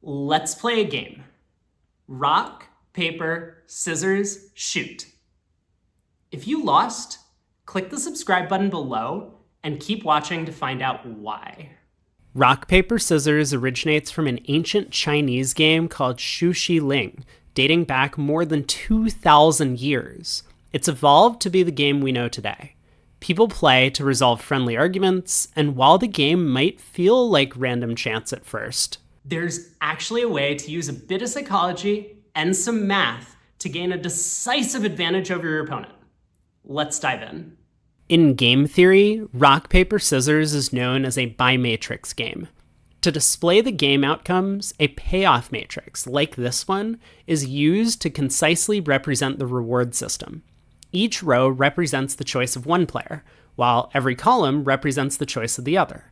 Let's play a game. Rock, paper, scissors, shoot. If you lost, click the subscribe button below and keep watching to find out why. Rock, paper, scissors originates from an ancient Chinese game called Shu Shi Ling, dating back more than 2,000 years. It's evolved to be the game we know today. People play to resolve friendly arguments, and while the game might feel like random chance at first, there's actually a way to use a bit of psychology and some math to gain a decisive advantage over your opponent. Let's dive in. In game theory, rock, paper, scissors is known as a bi-matrix game. To display the game outcomes, a payoff matrix, like this one, is used to concisely represent the reward system. Each row represents the choice of one player, while every column represents the choice of the other.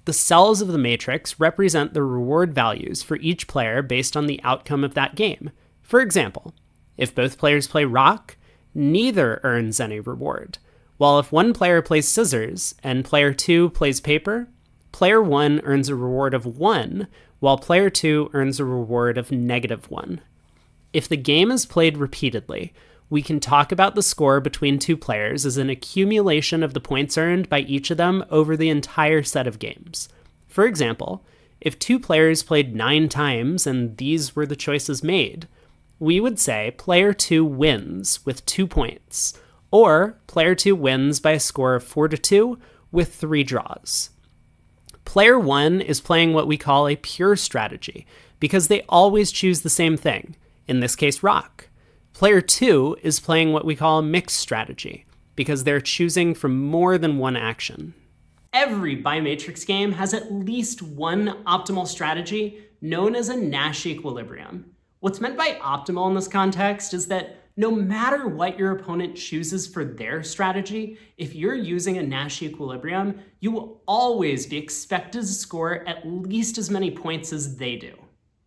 The cells of the matrix represent the reward values for each player based on the outcome of that game. For example, if both players play rock, neither earns any reward, while if one player plays scissors and player 2 plays paper, player 1 earns a reward of 1, while player 2 earns a reward of -1. If the game is played repeatedly, we can talk about the score between two players as an accumulation of the points earned by each of them over the entire set of games. For example, if two players played 9 times and these were the choices made, we would say player 2 wins with 2 points, or player 2 wins by a score of 4-2 with 3 draws. Player 1 is playing what we call a pure strategy because they always choose the same thing, in this case rock. Player 2 is playing what we call a mixed strategy, because they're choosing from more than one action. Every bi-matrix game has at least one optimal strategy known as a Nash Equilibrium. What's meant by optimal in this context is that no matter what your opponent chooses for their strategy, if you're using a Nash Equilibrium, you will always be expected to score at least as many points as they do.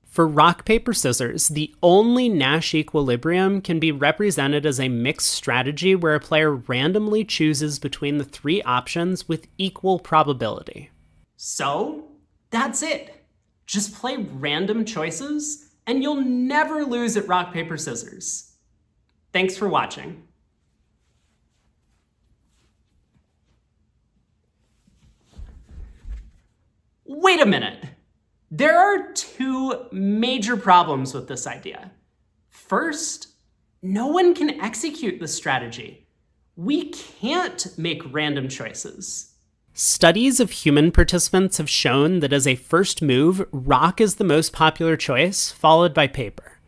For rock, paper, scissors, the only Nash equilibrium can be represented as a mixed strategy where a player randomly chooses between the 3 options with equal probability. So, that's it. Just play random choices, and you'll never lose at rock, paper, scissors. Thanks for watching. Wait a minute. There are 2 major problems with this idea. First, no one can execute this strategy. We can't make random choices. Studies of human participants have shown that as a first move, rock is the most popular choice, followed by paper.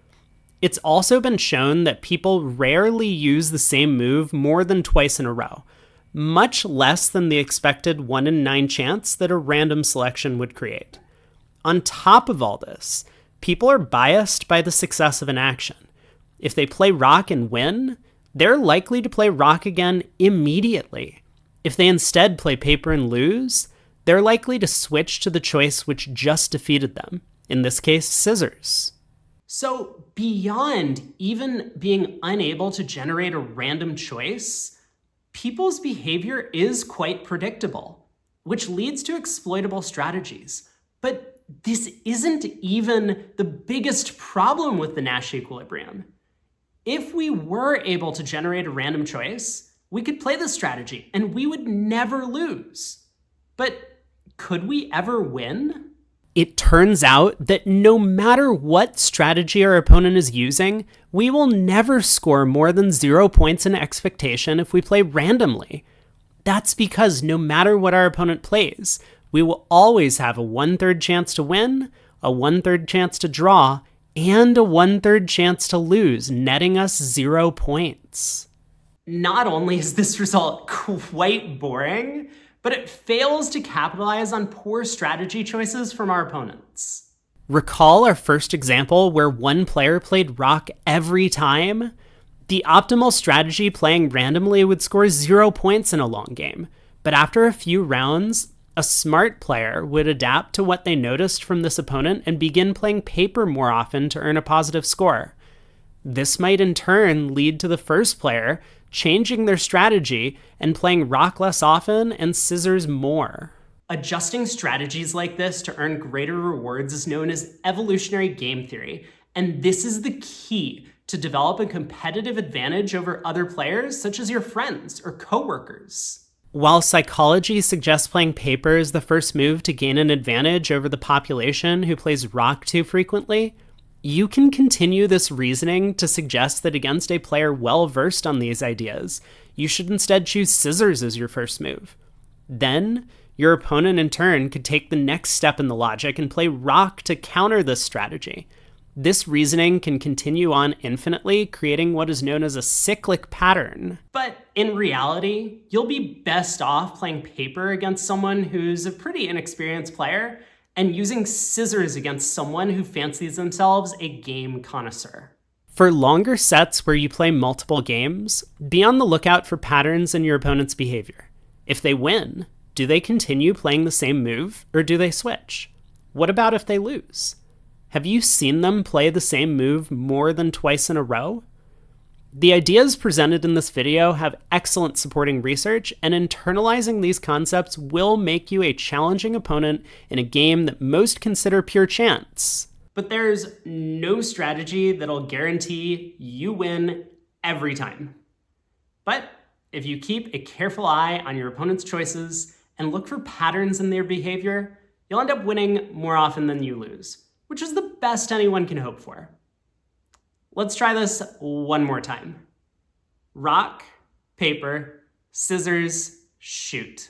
It's also been shown that people rarely use the same move more than twice in a row, much less than the expected 1 in 9 chance that a random selection would create. On top of all this, people are biased by the success of an action. If they play rock and win, they're likely to play rock again immediately. If they instead play paper and lose, they're likely to switch to the choice which just defeated them, in this case, scissors. So beyond even being unable to generate a random choice, people's behavior is quite predictable, which leads to exploitable strategies. But this isn't even the biggest problem with the Nash Equilibrium. If we were able to generate a random choice, we could play this strategy and we would never lose. But could we ever win? It turns out that no matter what strategy our opponent is using, we will never score more than 0 points in expectation if we play randomly. That's because no matter what our opponent plays, we will always have a 1/3 chance to win, a 1/3 chance to draw, and a 1/3 chance to lose, netting us 0 points. Not only is this result quite boring, but it fails to capitalize on poor strategy choices from our opponents. Recall our first example where one player played rock every time? The optimal strategy playing randomly would score 0 points in a long game, but after a few rounds, a smart player would adapt to what they noticed from this opponent and begin playing paper more often to earn a positive score. This might in turn lead to the first player changing their strategy and playing rock less often and scissors more. Adjusting strategies like this to earn greater rewards is known as evolutionary game theory, and this is the key to develop a competitive advantage over other players, such as your friends or coworkers. While psychology suggests playing paper is the first move to gain an advantage over the population who plays rock too frequently, you can continue this reasoning to suggest that against a player well versed on these ideas, you should instead choose scissors as your first move. Then, your opponent in turn could take the next step in the logic and play rock to counter this strategy. This reasoning can continue on infinitely, creating what is known as a cyclic pattern. But in reality, you'll be best off playing paper against someone who's a pretty inexperienced player and using scissors against someone who fancies themselves a game connoisseur. For longer sets where you play multiple games, be on the lookout for patterns in your opponent's behavior. If they win, do they continue playing the same move, or do they switch? What about if they lose? Have you seen them play the same move more than twice in a row? The ideas presented in this video have excellent supporting research, and internalizing these concepts will make you a challenging opponent in a game that most consider pure chance. But there's no strategy that'll guarantee you win every time. But if you keep a careful eye on your opponent's choices and look for patterns in their behavior, you'll end up winning more often than you lose, which is the best anyone can hope for. Let's try this one more time. Rock, paper, scissors, shoot.